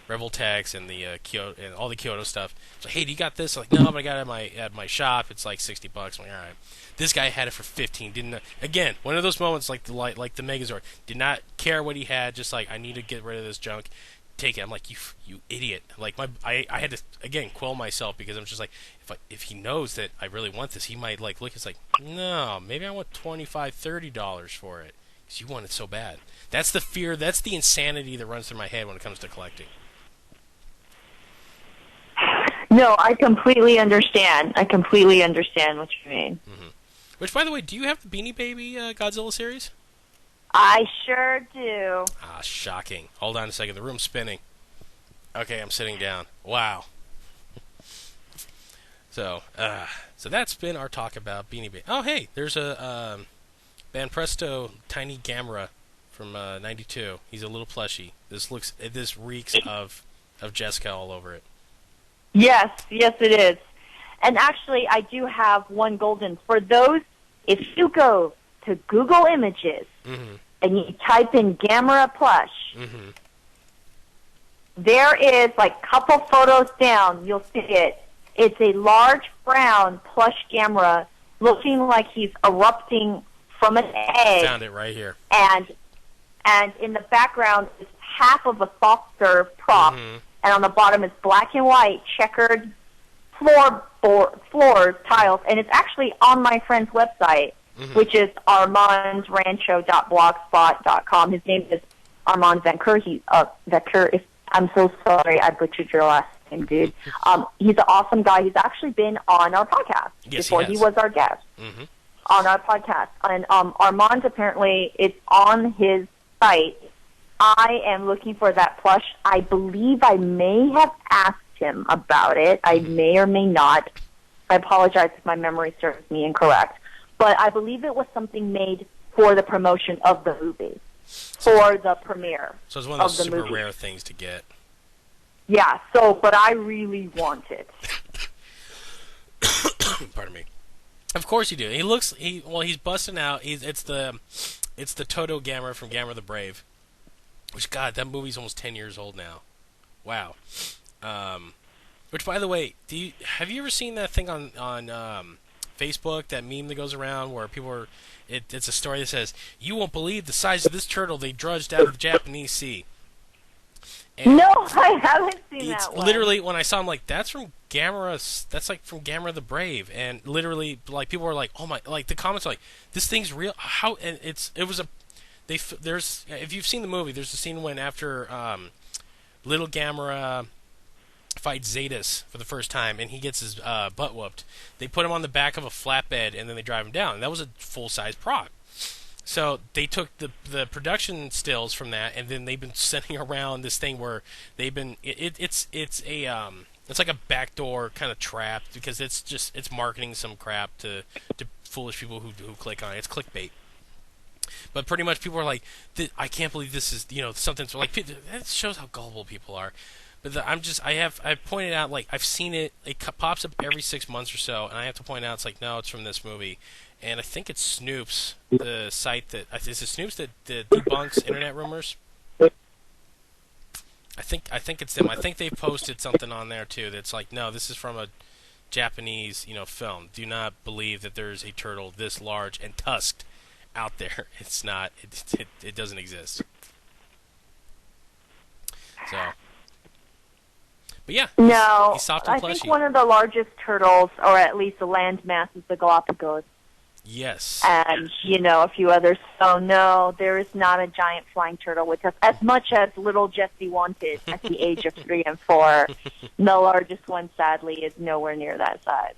Speaker 2: Reveltechs and the Kyoto and all the Kyoto stuff. It's like, hey, do you got this? I'm like, no, but I got it at my shop. It's like $60. I'm like, all right. This guy had it for 15. Again, one of those moments like the Megazord. Did not care what he had. Just like, I need to get rid of this junk. Take it. I'm like, you idiot. Like I had to again quell myself because I'm just like, if he knows that I really want this, he might like look. It's like, no, maybe I want $25-$30 for it because you want it so bad. That's the fear. That's the insanity that runs through my head when it comes to collecting.
Speaker 3: No, I completely understand. what you mean.
Speaker 2: Mm-hmm. Which, by the way, do you have the Beanie Baby Godzilla series?
Speaker 3: I sure do.
Speaker 2: Ah, shocking. Hold on a second. The room's spinning. Okay, I'm sitting down. Wow. So that's been our talk about Beanie Baby. Oh, hey, there's a Banpresto Tiny Gamera from '92. He's a little plushie. This reeks of Jessica all over it. Yes,
Speaker 3: it is. And actually, I do have one golden. For those, if you go to Google Images and you type in Gamera plush, there is like couple photos down. You'll see it. It's a large brown plush Gamera looking like he's erupting from an egg.
Speaker 2: Found it right here.
Speaker 3: And in the background is half of a soft serve prop, and on the bottom is black and white checkered floor tiles, and it's actually on my friend's website, which is armandsrancho.blogspot.com. His name is Armand Venker. Venker. I'm so sorry I butchered your last name, dude. He's an awesome guy. He's actually been on our podcast before. He was our guest on our podcast. And Armand, apparently, it's on his site. I am looking for that plush. I believe I may have asked him about it. I may or may not. I apologize if my memory serves me incorrect. But I believe it was something made for the promotion of the movie, for the premiere.
Speaker 2: So it's one of those super rare things to get.
Speaker 3: Yeah, but I really want it.
Speaker 2: Pardon me. Of course you do. He's busting out. It's the Toto Gamera from Gamera the Brave. Which, God, that movie's almost 10 years old now. Wow. Which, by the way, have you ever seen that thing on Facebook, that meme that goes around where people are... It's a story that says, "You won't believe the size of this turtle they drudged out of the Japanese Sea." And
Speaker 3: no, I haven't seen that one.
Speaker 2: Literally, when I saw him, like, that's from Gamera. That's like from Gamera the Brave, and literally, like, people were like, "Oh my!" Like the comments are like, "This thing's real." How? And there's if you've seen the movie, there's a scene when after little Gamera fights Zetas for the first time, and he gets his butt whooped. They put him on the back of a flatbed, and then they drive him down. And that was a full-size prop. So they took the production stills from that, and then they've been sending around this thing where they've been it's like a backdoor kind of trap because it's marketing some crap to foolish people who click on it. It's clickbait. But pretty much people are like, I can't believe this is something. So like, that shows how gullible people are. But I've pointed out, like, I've seen it. It pops up every 6 months or so, and I have to point out, it's like, no, it's from this movie. And I think it's Snoops, the site that is it Snoops that debunks internet rumors. I think it's them. I think they posted something on there too that's like, no, this is from a Japanese, film. Do not believe that there's a turtle this large and tusked out there. It's not. It doesn't exist. So, but yeah.
Speaker 3: No,
Speaker 2: he's soft and
Speaker 3: I
Speaker 2: plushy.
Speaker 3: think one of the largest turtles, or at least the land mass, is the Galapagos.
Speaker 2: Yes.
Speaker 3: And, a few others. So, no, there is not a giant flying turtle with us, as much as little Jessie wanted at the age of 3 and 4. The largest one, sadly, is nowhere near that size.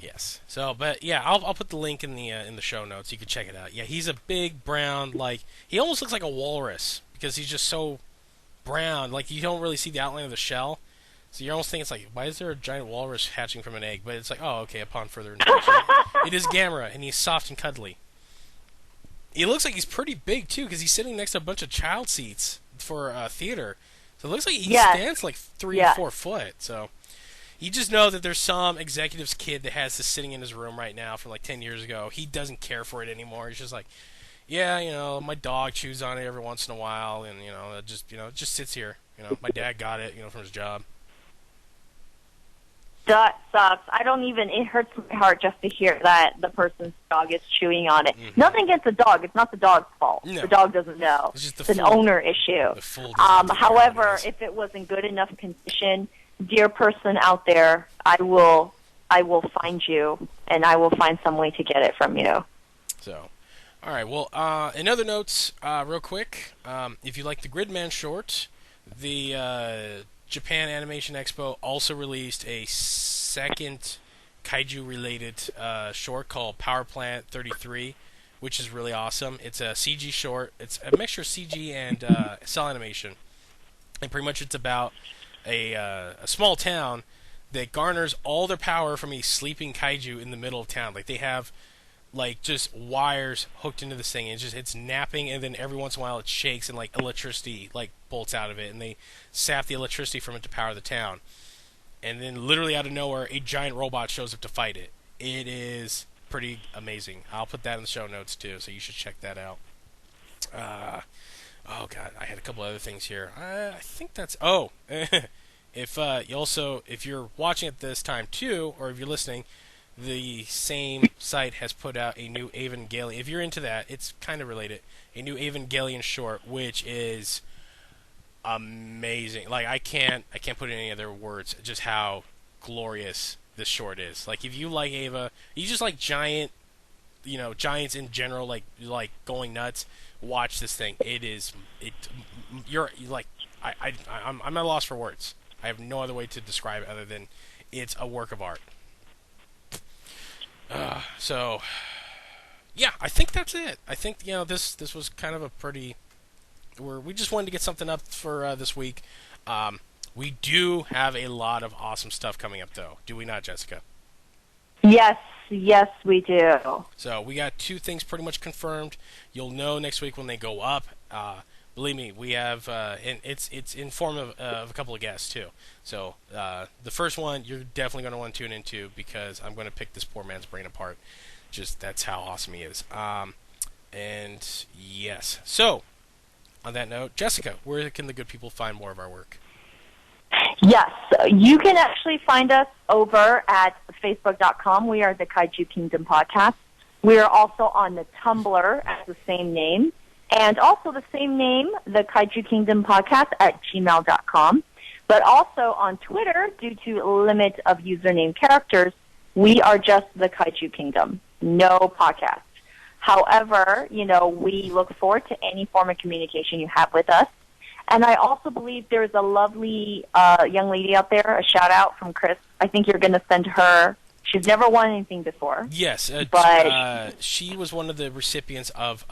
Speaker 2: Yes. So, but yeah, I'll put the link in the show notes. You can check it out. Yeah, he's a big brown, like, he almost looks like a walrus because he's just so brown. Like, you don't really see the outline of the shell. So you're almost thinking, it's like, why is there a giant walrus hatching from an egg? But it's like, oh, okay, upon further inspection. It is Gamera, and he's soft and cuddly. He looks like he's pretty big, too, because he's sitting next to a bunch of child seats for theater. So it looks like he stands like 3 or 4 foot. So you just know that there's some executive's kid that has this sitting in his room right now from like 10 years ago. He doesn't care for it anymore. He's just like, yeah, my dog chews on it every once in a while, and, it just sits here. My dad got it, from his job.
Speaker 3: That sucks. It hurts my heart just to hear that the person's dog is chewing on it. Mm-hmm. Nothing against the dog. It's not the dog's fault. No. The dog doesn't know. It's an owner issue. However, if it was in good enough condition, dear person out there, I will find you, and I will find some way to get it from you.
Speaker 2: So, all right. Well, in other notes, real quick, if you like the Gridman short, the Japan Animation Expo also released a second kaiju-related short called Power Plant 33, which is really awesome. It's a CG short. It's a mixture of CG and cell animation. And pretty much it's about a small town that garners all their power from a sleeping kaiju in the middle of town. Like, they have just wires hooked into this thing, and it's napping, and then every once in a while it shakes, and electricity bolts out of it, and they sap the electricity from it to power the town. And then literally out of nowhere, a giant robot shows up to fight it. It is pretty amazing. I'll put that in the show notes too, so you should check that out. Oh god, I had a couple other things here. I think that's if you're watching at this time too, or if you're listening, the same site has put out a new Evangelion. If you're into that, it's kind of related. A new Evangelion short, which is amazing. I can't put in any other words just how glorious this short is. If you like Eva, you just like giants in general, like going nuts. Watch this thing. I'm at a loss for words. I have no other way to describe it other than it's a work of art. So, yeah, I think that's it. I think, this was kind of a pretty... We just wanted to get something up for this week. We do have a lot of awesome stuff coming up, though. Do we not, Jessica?
Speaker 3: Yes, we do.
Speaker 2: So, we got 2 things pretty much confirmed. You'll know next week when they go up. Believe me, we have... and it's in form of a couple of guests, too. So, the first one, you're definitely going to want to tune into because I'm going to pick this poor man's brain apart. Just, that's how awesome he is. And, yes. So, on that note, Jessica, where can the good people find more of our work?
Speaker 3: Yes, you can actually find us over at Facebook.com. We are the Kaiju Kingdom Podcast. We are also on the Tumblr at the same name. And also the same name, the Kaiju Kingdom Podcast at gmail.com. But also on Twitter, due to limit of username characters, we are just the Kaiju Kingdom. No podcast. However, we look forward to any form of communication you have with us. And I also believe there's a lovely young lady out there, a shout-out from Chris. I think you're going to send her. She's never won anything before.
Speaker 2: Yes, but she was one of the recipients of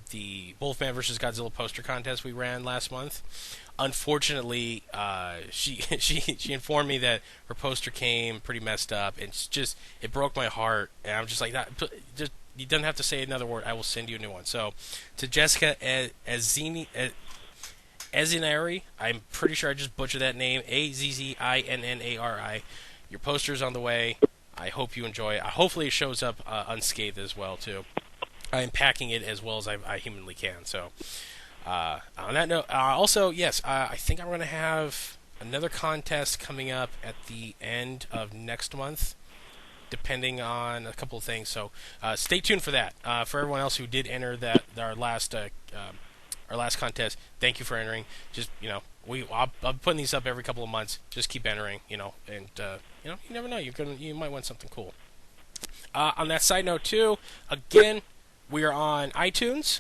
Speaker 2: the Wolfman vs. Godzilla poster contest we ran last month. Unfortunately, she informed me that her poster came pretty messed up, and it broke my heart. And I'm just like, that. Just, you don't have to say another word. I will send you a new one. So, to Jessica Azzini, Azinnari. I'm pretty sure I just butchered that name. Azzinnari. Your poster's on the way. I hope you enjoy it. Hopefully it shows up unscathed as well, too. I'm packing it as well as I humanly can. So, on that note, also, yes, I think I'm going to have another contest coming up at the end of next month, depending on a couple of things. So, stay tuned for that. For everyone else who did enter our last contest, thank you for entering. Just, I'm putting these up every couple of months. Just keep entering, and you never know. You might win something cool. On that side note too, again, we are on iTunes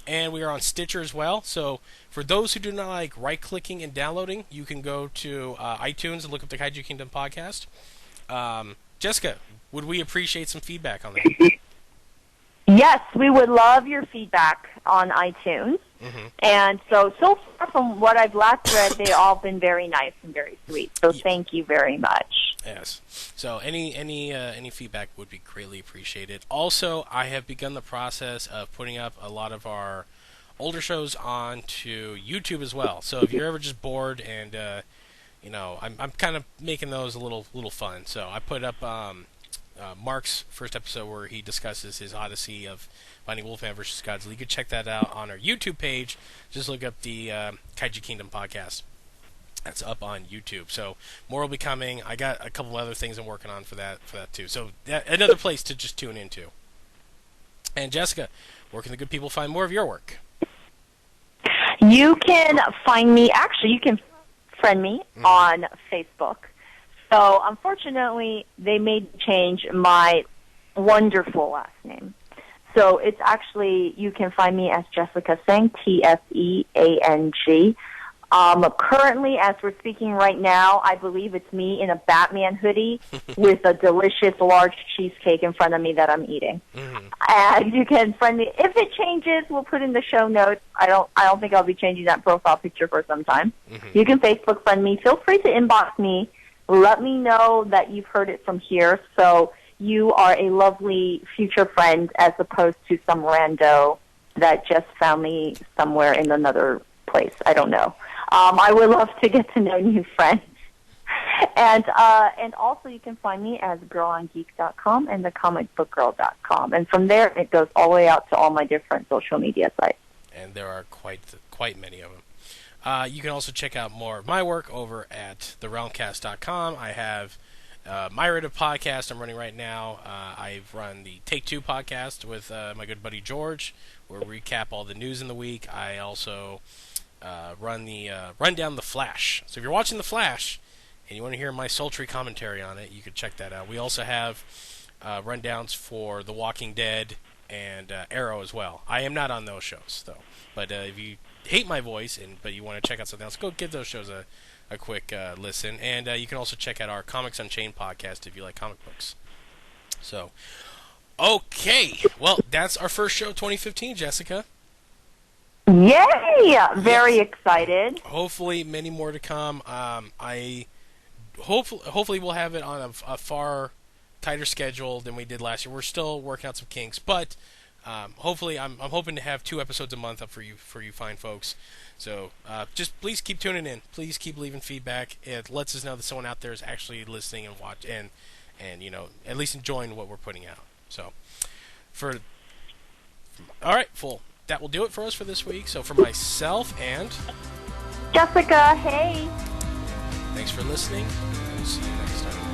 Speaker 2: and we are on Stitcher as well. So for those who do not like right-clicking and downloading, you can go to iTunes and look up the Kaiju Kingdom podcast. Jessica, would we appreciate some feedback on that?
Speaker 3: Yes, we would love your feedback on iTunes. Mm-hmm. And so far from what I've last read, they've all been very nice and very sweet. So thank you very much.
Speaker 2: Yes. So any feedback would be greatly appreciated. Also, I have begun the process of putting up a lot of our older shows onto YouTube as well. So if you're ever just bored and I'm kind of making those a little fun. So I put up Mark's first episode where he discusses his odyssey of finding Wolfman vs. Godzilla. You can check that out on our YouTube page. Just look up the Kaiju Kingdom podcast. That's up on YouTube. So more will be coming. I got a couple other things I'm working on for that too. So another place to just tune into. And Jessica, where can the good people find more of your work?
Speaker 3: You can find me. Actually, you can friend me on Facebook. So, unfortunately, they made me change my wonderful last name. So, it's actually, you can find me as Jessica Tseng, Tseang. Currently, as we're speaking right now, I believe it's me in a Batman hoodie with a delicious large cheesecake in front of me that I'm eating. Mm-hmm. And you can friend me. If it changes, we'll put in the show notes. I don't think I'll be changing that profile picture for some time. Mm-hmm. You can Facebook friend me. Feel free to inbox me. Let me know that you've heard it from here, so you are a lovely future friend as opposed to some rando that just found me somewhere in another place. I don't know. I would love to get to know new friends. And also you can find me as girlongeek.com and thecomicbookgirl.com. And from there, it goes all the way out to all my different social media sites.
Speaker 2: And there are quite many of them. You can also check out more of my work over at therealmcast.com. I have my Reddit podcast I'm running right now. I've run the Take Two podcast with my good buddy George, where we recap all the news in the week. I also run down The Flash. So if you're watching The Flash and you want to hear my sultry commentary on it, you can check that out. We also have rundowns for The Walking Dead and Arrow as well. I am not on those shows, though. But if you hate my voice but you want to check out something else, go give those shows a quick listen. And you can also check out our Comics Unchained podcast if you like comic books. So, okay. Well, that's our first show of 2015, Jessica.
Speaker 3: Yay! Very excited.
Speaker 2: Hopefully, many more to come. Hopefully we'll have it on a far tighter schedule than we did last year. We're still working out some kinks, but hopefully I'm hoping to have 2 episodes a month up for you fine folks. So just please keep tuning in. Please keep leaving feedback. It lets us know that someone out there is actually listening and watch and at least enjoying what we're putting out. So all right, that will do it for us for this week. So for myself and
Speaker 3: Jessica, hey.
Speaker 2: Thanks for listening. We'll see you next time.